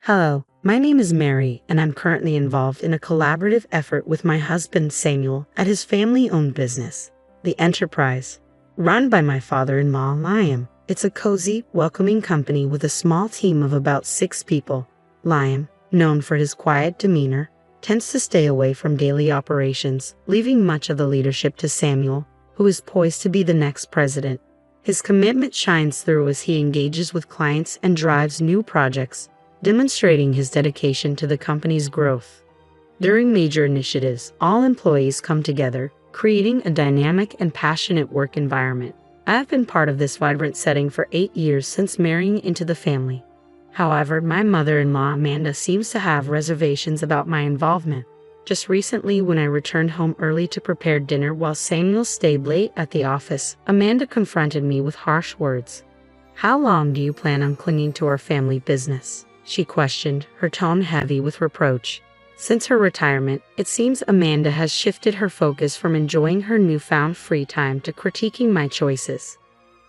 Hello, my name is Mary, and I'm currently involved in a collaborative effort with my husband Samuel at his family-owned business, The Enterprise. Run by my father-in-law, Liam. It's a cozy, welcoming company with a small team of about 6 people. Liam, known for his quiet demeanor, tends to stay away from daily operations, leaving much of the leadership to Samuel, who is poised to be the next president. His commitment shines through as he engages with clients and drives new projects, demonstrating his dedication to the company's growth. During major initiatives, all employees come together, creating a dynamic and passionate work environment. I have been part of this vibrant setting for 8 years since marrying into the family. However, my mother-in-law Amanda seems to have reservations about my involvement. Just recently, when I returned home early to prepare dinner while Samuel stayed late at the office, Amanda confronted me with harsh words. "How long do you plan on clinging to our family business?" she questioned, her tone heavy with reproach. Since her retirement, it seems Amanda has shifted her focus from enjoying her newfound free time to critiquing my choices.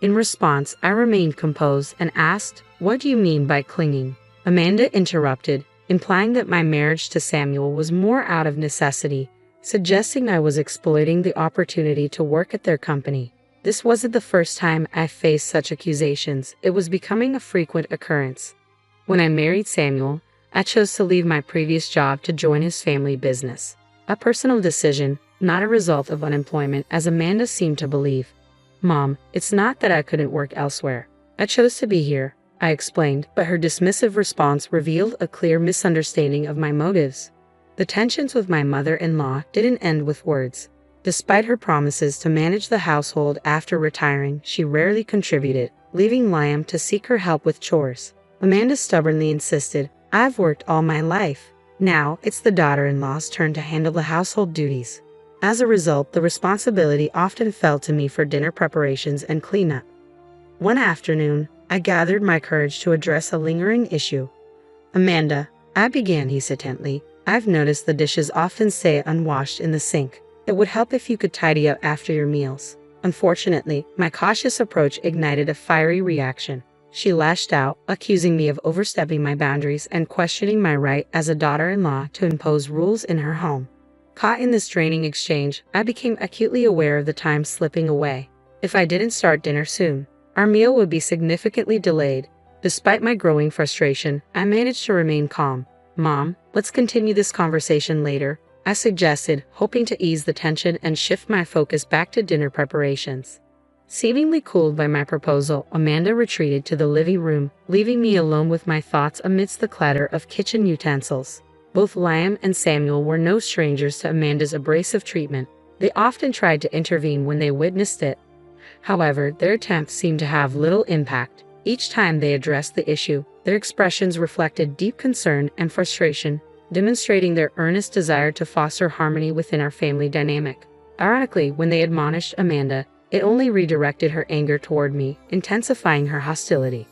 In response, I remained composed and asked, "What do you mean by clinging?" Amanda interrupted, implying that my marriage to Samuel was more out of necessity, suggesting I was exploiting the opportunity to work at their company. This wasn't the first time I faced such accusations. It was becoming a frequent occurrence. When I married Samuel, I chose to leave my previous job to join his family business. A personal decision, not a result of unemployment, as Amanda seemed to believe. "Mom, it's not that I couldn't work elsewhere. I chose to be here," I explained, but her dismissive response revealed a clear misunderstanding of my motives. The tensions with my mother-in-law didn't end with words. Despite her promises to manage the household after retiring, she rarely contributed, leaving Liam to seek her help with chores. Amanda stubbornly insisted, "I've worked all my life. Now it's the daughter-in-law's turn to handle the household duties." As a result, the responsibility often fell to me for dinner preparations and cleanup. One afternoon, I gathered my courage to address a lingering issue. "Amanda," I began hesitantly, "I've noticed the dishes often stay unwashed in the sink. It would help if you could tidy up after your meals." Unfortunately, my cautious approach ignited a fiery reaction. She lashed out, accusing me of overstepping my boundaries and questioning my right as a daughter-in-law to impose rules in her home. Caught in this draining exchange, I became acutely aware of the time slipping away. If I didn't start dinner soon, our meal would be significantly delayed. Despite my growing frustration, I managed to remain calm. "Mom, let's continue this conversation later," I suggested, hoping to ease the tension and shift my focus back to dinner preparations. Seemingly cooled by my proposal, Amanda retreated to the living room, leaving me alone with my thoughts amidst the clatter of kitchen utensils. Both Liam and Samuel were no strangers to Amanda's abrasive treatment. They often tried to intervene when they witnessed it. However, their attempts seemed to have little impact. Each time they addressed the issue, their expressions reflected deep concern and frustration, demonstrating their earnest desire to foster harmony within our family dynamic. Ironically, when they admonished Amanda, it only redirected her anger toward me, intensifying her hostility.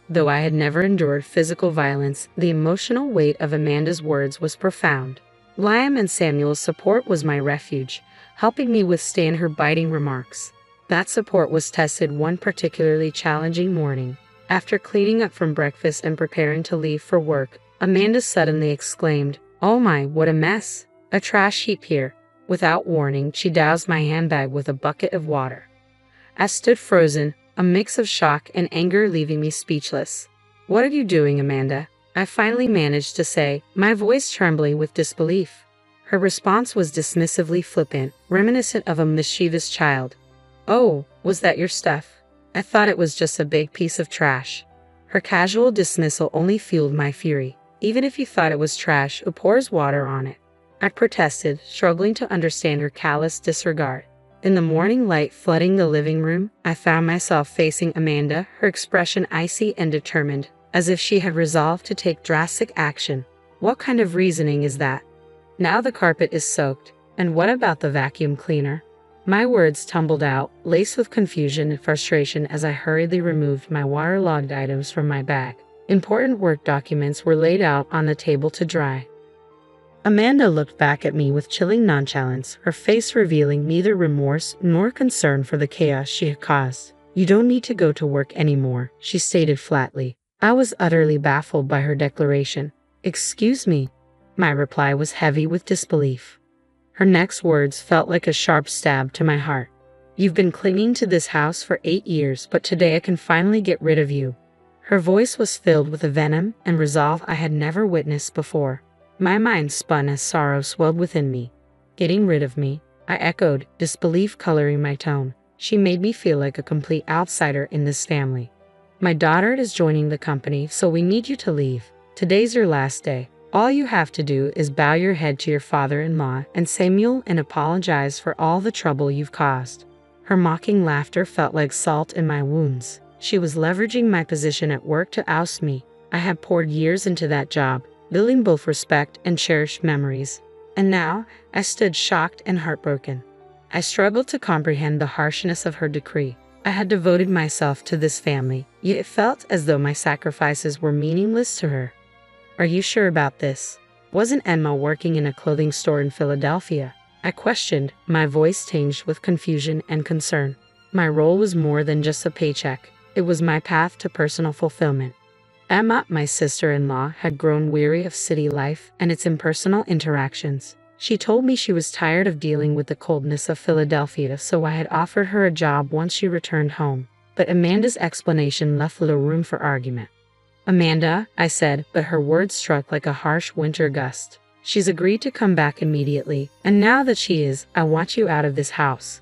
Though I had never endured physical violence, the emotional weight of Amanda's words was profound. Liam and Samuel's support was my refuge, helping me withstand her biting remarks. That support was tested one particularly challenging morning. After cleaning up from breakfast and preparing to leave for work, Amanda suddenly exclaimed, "Oh my, what a mess! A trash heap here." Without warning, she doused my handbag with a bucket of water. I stood frozen, a mix of shock and anger leaving me speechless. "What are you doing, Amanda?" I finally managed to say, my voice trembling with disbelief. Her response was dismissively flippant, reminiscent of a mischievous child. "Oh, was that your stuff? I thought it was just a big piece of trash." Her casual dismissal only fueled my fury. "Even if you thought it was trash, who pours water on it?" I protested, struggling to understand her callous disregard. In the morning light flooding the living room, I found myself facing Amanda, her expression icy and determined, as if she had resolved to take drastic action. "What kind of reasoning is that? Now the carpet is soaked, and what about the vacuum cleaner?" My words tumbled out, laced with confusion and frustration as I hurriedly removed my waterlogged items from my bag. Important work documents were laid out on the table to dry. Amanda looked back at me with chilling nonchalance, her face revealing neither remorse nor concern for the chaos she had caused. "You don't need to go to work anymore," she stated flatly. I was utterly baffled by her declaration. "Excuse me." My reply was heavy with disbelief. Her next words felt like a sharp stab to my heart. "You've been clinging to this house for 8 years, but today I can finally get rid of you." Her voice was filled with a venom and resolve I had never witnessed before. My mind spun as sorrow swelled within me. "Getting rid of me?" I echoed, disbelief coloring my tone. She made me feel like a complete outsider in this family. "My daughter is joining the company, so we need you to leave. Today's your last day. All you have to do is bow your head to your father-in-law and Samuel and apologize for all the trouble you've caused." Her mocking laughter felt like salt in my wounds. She was leveraging my position at work to oust me. I had poured years into that job, building both respect and cherished memories. And now, I stood shocked and heartbroken. I struggled to comprehend the harshness of her decree. I had devoted myself to this family, yet it felt as though my sacrifices were meaningless to her. "Are you sure about this? Wasn't Emma working in a clothing store in Philadelphia?" I questioned, my voice tinged with confusion and concern. My role was more than just a paycheck. It was my path to personal fulfillment. Emma, my sister-in-law, had grown weary of city life and its impersonal interactions. She told me she was tired of dealing with the coldness of Philadelphia, so I had offered her a job once she returned home. But Amanda's explanation left little room for argument. "Amanda," I said, but her words struck like a harsh winter gust. "She's agreed to come back immediately, and now that she is, I want you out of this house."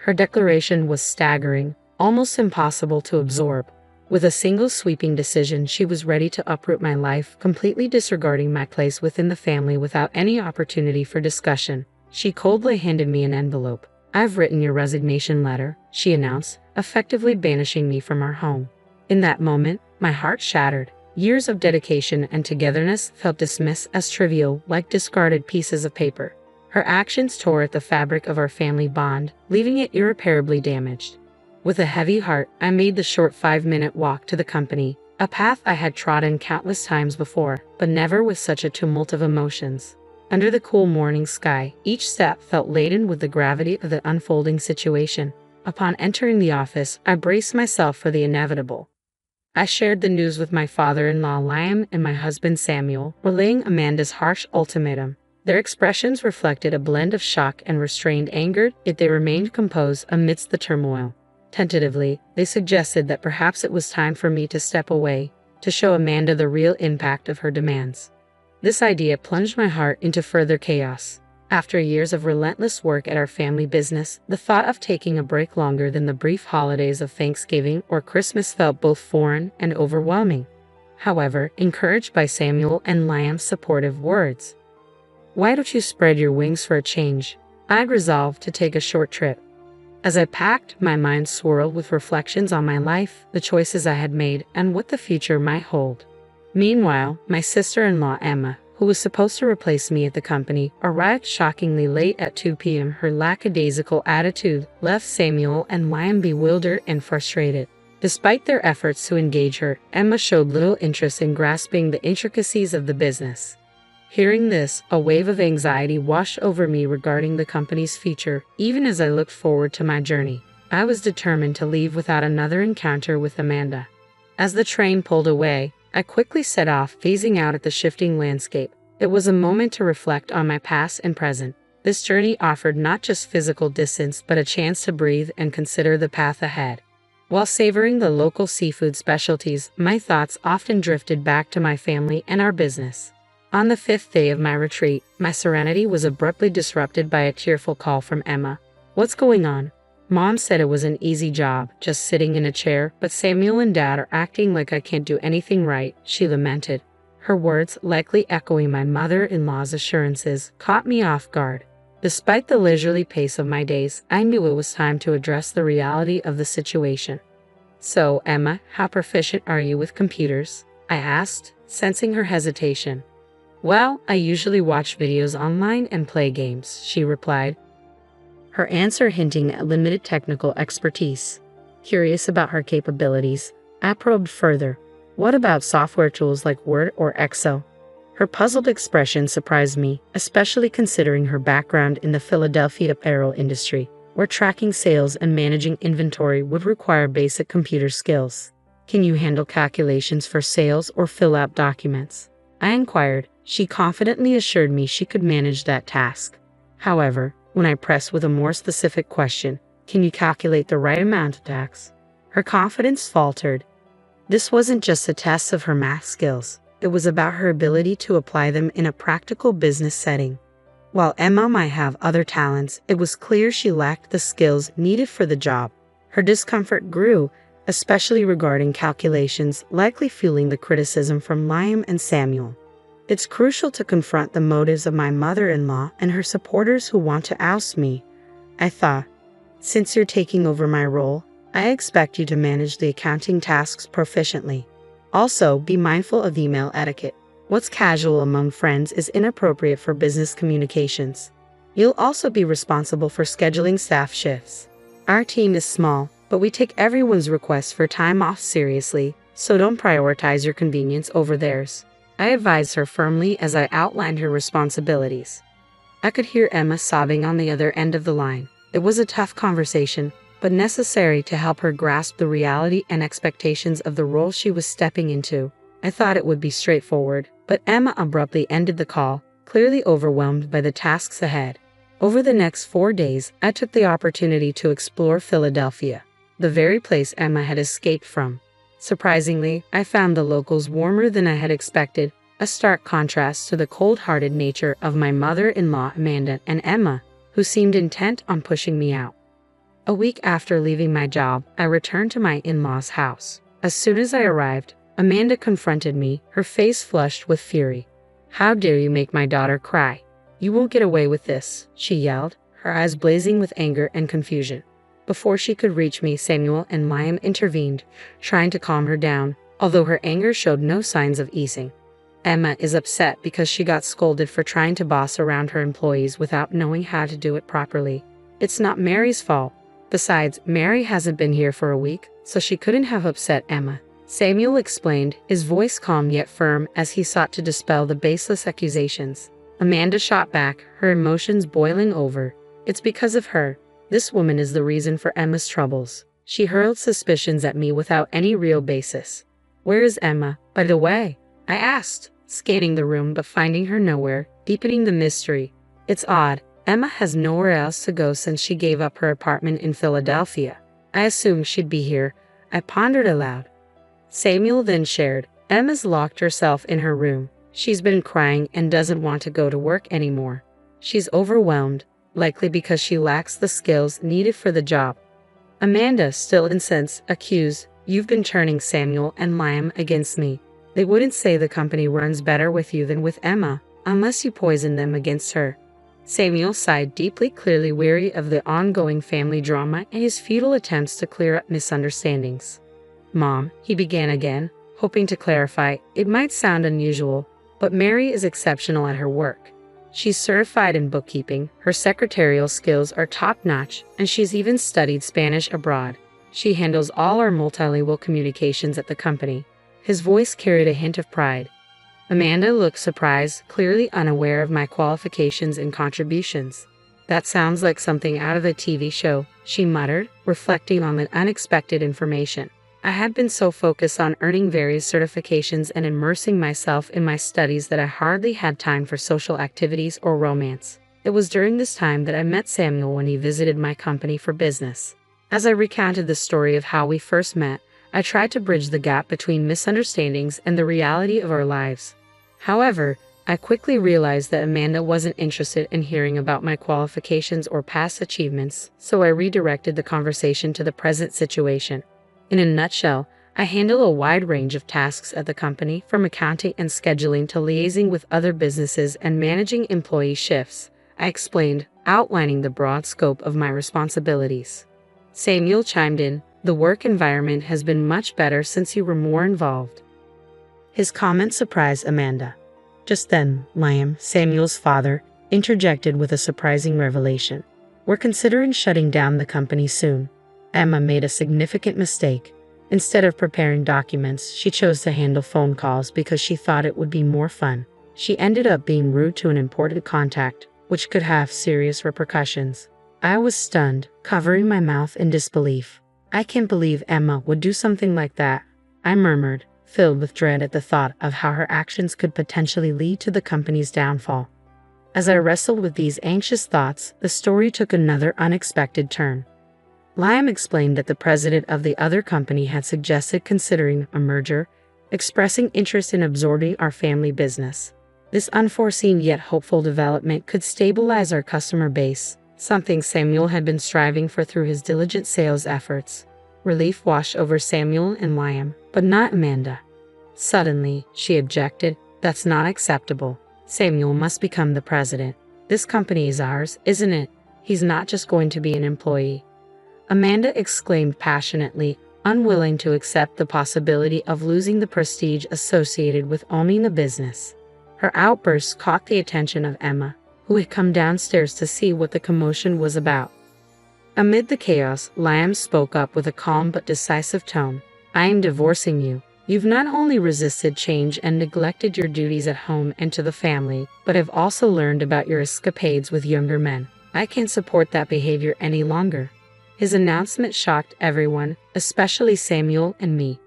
Her declaration was staggering, almost impossible to absorb. With a single sweeping decision, she was ready to uproot my life, completely disregarding my place within the family without any opportunity for discussion. She coldly handed me an envelope. "I've written your resignation letter," she announced, effectively banishing me from our home. In that moment, my heart shattered. Years of dedication and togetherness felt dismissed as trivial, like discarded pieces of paper. Her actions tore at the fabric of our family bond, leaving it irreparably damaged. With a heavy heart, I made the short 5-minute walk to the company, a path I had trodden countless times before, but never with such a tumult of emotions. Under the cool morning sky, each step felt laden with the gravity of the unfolding situation. Upon entering the office, I braced myself for the inevitable. I shared the news with my father-in-law Liam and my husband Samuel, relaying Amanda's harsh ultimatum. Their expressions reflected a blend of shock and restrained anger, yet they remained composed amidst the turmoil. Tentatively, they suggested that perhaps it was time for me to step away, to show Amanda the real impact of her demands. This idea plunged my heart into further chaos. After years of relentless work at our family business, the thought of taking a break longer than the brief holidays of Thanksgiving or Christmas felt both foreign and overwhelming. However, encouraged by Samuel and Liam's supportive words, "Why don't you spread your wings for a change?" I resolved to take a short trip. As I packed, my mind swirled with reflections on my life, the choices I had made, and what the future might hold. Meanwhile, my sister-in-law Emma, who was supposed to replace me at the company, arrived shockingly late at 2 p.m. Her lackadaisical attitude left Samuel and Liam bewildered and frustrated. Despite their efforts to engage her, Emma showed little interest in grasping the intricacies of the business. Hearing this, a wave of anxiety washed over me regarding the company's future, even as I looked forward to my journey. I was determined to leave without another encounter with Amanda. As the train pulled away, I quickly set off, phasing out at the shifting landscape. It was a moment to reflect on my past and present. This journey offered not just physical distance, but a chance to breathe and consider the path ahead. While savoring the local seafood specialties, my thoughts often drifted back to my family and our business. On the 5th day of my retreat, my serenity was abruptly disrupted by a tearful call from Emma. "What's going on?" "Mom said it was an easy job, just sitting in a chair, but Samuel and Dad are acting like I can't do anything right," she lamented. Her words, likely echoing my mother-in-law's assurances, caught me off guard. Despite the leisurely pace of my days, I knew it was time to address the reality of the situation. "So, Emma, how proficient are you with computers?" I asked, sensing her hesitation. "Well, I usually watch videos online and play games," she replied, her answer hinting at limited technical expertise. Curious about her capabilities, I probed further. "What about software tools like Word or Excel?" Her puzzled expression surprised me, especially considering her background in the Philadelphia apparel industry, where tracking sales and managing inventory would require basic computer skills. Can you handle calculations for sales or fill out documents? I inquired. She confidently assured me she could manage that task. However, when I pressed with a more specific question, can you calculate the right amount of tax? Her confidence faltered. This wasn't just a test of her math skills. It was about her ability to apply them in a practical business setting. While Emma might have other talents, it was clear she lacked the skills needed for the job. Her discomfort grew, especially regarding calculations, likely fueling the criticism from Liam and Samuel. It's crucial to confront the motives of my mother-in-law and her supporters who want to oust me, I thought. Since you're taking over my role, I expect you to manage the accounting tasks proficiently. Also, be mindful of email etiquette. What's casual among friends is inappropriate for business communications. You'll also be responsible for scheduling staff shifts. Our team is small, but we take everyone's requests for time off seriously, so don't prioritize your convenience over theirs. I advised her firmly as I outlined her responsibilities. I could hear Emma sobbing on the other end of the line. It was a tough conversation, but necessary to help her grasp the reality and expectations of the role she was stepping into. I thought it would be straightforward, but Emma abruptly ended the call, clearly overwhelmed by the tasks ahead. Over the next 4 days, I took the opportunity to explore Philadelphia, the very place Emma had escaped from. Surprisingly, I found the locals warmer than I had expected, a stark contrast to the cold-hearted nature of my mother-in-law Amanda and Emma, who seemed intent on pushing me out. A week after leaving my job, I returned to my in-laws' house. As soon as I arrived, Amanda confronted me, her face flushed with fury. "How dare you make my daughter cry? You won't get away with this," she yelled, her eyes blazing with anger and confusion. Before she could reach me, Samuel and Liam intervened, trying to calm her down, although her anger showed no signs of easing. Emma is upset because she got scolded for trying to boss around her employees without knowing how to do it properly. It's not Mary's fault. Besides, Mary hasn't been here for a week, so she couldn't have upset Emma. Samuel explained, his voice calm yet firm as he sought to dispel the baseless accusations. Amanda shot back, her emotions boiling over. "It's because of her. This woman is the reason for Emma's troubles." She hurled suspicions at me without any real basis. "Where is Emma, by the way?" I asked, scanning the room but finding her nowhere, deepening the mystery. It's odd. Emma has nowhere else to go since she gave up her apartment in Philadelphia. I assumed she'd be here. I pondered aloud. Samuel then shared, "Emma's locked herself in her room. She's been crying and doesn't want to go to work anymore. She's overwhelmed, likely because she lacks the skills needed for the job." Amanda, still incensed, accused, "You've been turning Samuel and Liam against me. They wouldn't say the company runs better with you than with Emma, unless you poison them against her." Samuel sighed deeply, clearly weary of the ongoing family drama and his futile attempts to clear up misunderstandings. "Mom," he began again, hoping to clarify, "it might sound unusual, but Mary is exceptional at her work. She's certified in bookkeeping, her secretarial skills are top-notch, and she's even studied Spanish abroad. She handles all our multilingual communications at the company." His voice carried a hint of pride. Amanda looked surprised, clearly unaware of my qualifications and contributions. "That sounds like something out of a TV show," she muttered, reflecting on the unexpected information. I had been so focused on earning various certifications and immersing myself in my studies that I hardly had time for social activities or romance. It was during this time that I met Samuel when he visited my company for business. As I recounted the story of how we first met, I tried to bridge the gap between misunderstandings and the reality of our lives. However, I quickly realized that Amanda wasn't interested in hearing about my qualifications or past achievements, so I redirected the conversation to the present situation. In a nutshell, I handle a wide range of tasks at the company, from accounting and scheduling to liaising with other businesses and managing employee shifts, I explained, outlining the broad scope of my responsibilities. Samuel chimed in, "The work environment has been much better since you were more involved." His comment surprised Amanda. Just then, Liam, Samuel's father, interjected with a surprising revelation. "We're considering shutting down the company soon." Emma made a significant mistake. Instead of preparing documents, she chose to handle phone calls because she thought it would be more fun. She ended up being rude to an important contact, which could have serious repercussions. I was stunned, covering my mouth in disbelief. "I can't believe Emma would do something like that." I murmured, filled with dread at the thought of how her actions could potentially lead to the company's downfall. As I wrestled with these anxious thoughts, the story took another unexpected turn. Liam explained that the president of the other company had suggested considering a merger, expressing interest in absorbing our family business. This unforeseen yet hopeful development could stabilize our customer base, something Samuel had been striving for through his diligent sales efforts. Relief washed over Samuel and Liam, but not Amanda. Suddenly, she objected, "That's not acceptable. Samuel must become the president. This company is ours, isn't it? He's not just going to be an employee." Amanda exclaimed passionately, unwilling to accept the possibility of losing the prestige associated with owning the business. Her outburst caught the attention of Emma, who had come downstairs to see what the commotion was about. Amid the chaos, Liam spoke up with a calm but decisive tone. "I am divorcing you. You've not only resisted change and neglected your duties at home and to the family, but have also learned about your escapades with younger men. I can't support that behavior any longer." His announcement shocked everyone, especially Samuel and me.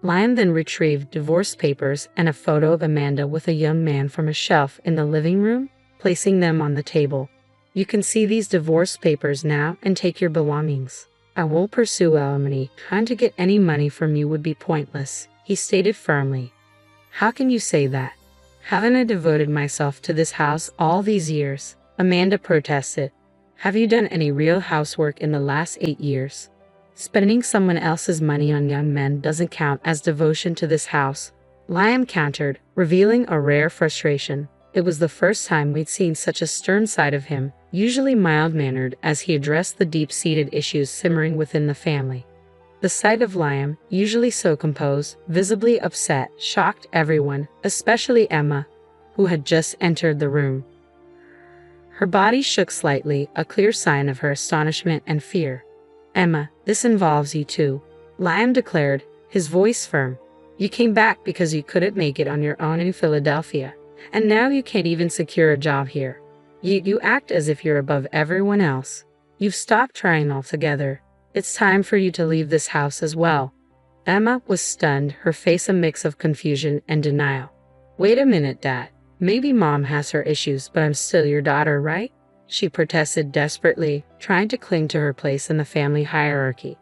Liam then retrieved divorce papers and a photo of Amanda with a young man from a shelf in the living room, placing them on the table. "You can see these divorce papers now and take your belongings. I won't pursue alimony. Trying to get any money from you would be pointless," he stated firmly. "How can you say that? Haven't I devoted myself to this house all these years?" Amanda protested. "Have you done any real housework in the last 8 years? Spending someone else's money on young men doesn't count as devotion to this house," Liam countered, revealing a rare frustration. It was the first time we'd seen such a stern side of him, usually mild-mannered as he addressed the deep-seated issues simmering within the family. The sight of Liam, usually so composed, visibly upset, shocked everyone, especially Emma, who had just entered the room. Her body shook slightly, a clear sign of her astonishment and fear. "Emma, this involves you too," Liam declared, his voice firm. "You came back because you couldn't make it on your own in Philadelphia, and now you can't even secure a job here. You act as if you're above everyone else. You've stopped trying altogether. It's time for you to leave this house as well." Emma was stunned, her face a mix of confusion and denial. "Wait a minute, Dad. Maybe Mom has her issues, but I'm still your daughter, right?" she protested desperately, trying to cling to her place in the family hierarchy.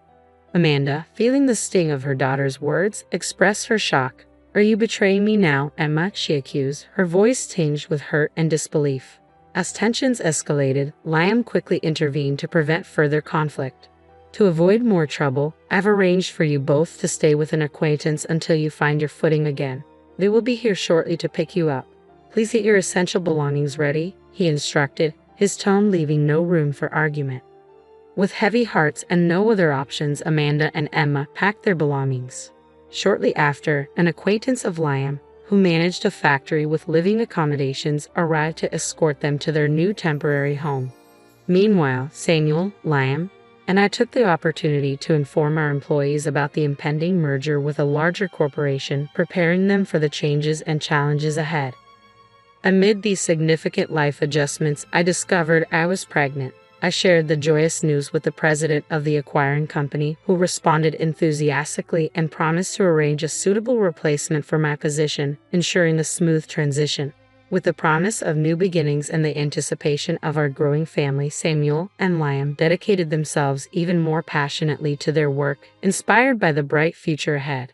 Amanda, feeling the sting of her daughter's words, expressed her shock. "Are you betraying me now, Emma?" she accused, her voice tinged with hurt and disbelief. As tensions escalated, Liam quickly intervened to prevent further conflict. "To avoid more trouble, I've arranged for you both to stay with an acquaintance until you find your footing again. They will be here shortly to pick you up. Please get your essential belongings ready," he instructed, his tone leaving no room for argument. With heavy hearts and no other options, Amanda and Emma packed their belongings. Shortly after, an acquaintance of Liam, who managed a factory with living accommodations, arrived to escort them to their new temporary home. Meanwhile, Samuel, Liam, and I took the opportunity to inform our employees about the impending merger with a larger corporation, preparing them for the changes and challenges ahead. Amid these significant life adjustments, I discovered I was pregnant. I shared the joyous news with the president of the acquiring company, who responded enthusiastically and promised to arrange a suitable replacement for my position, ensuring a smooth transition. With the promise of new beginnings and the anticipation of our growing family, Samuel and Liam dedicated themselves even more passionately to their work, inspired by the bright future ahead.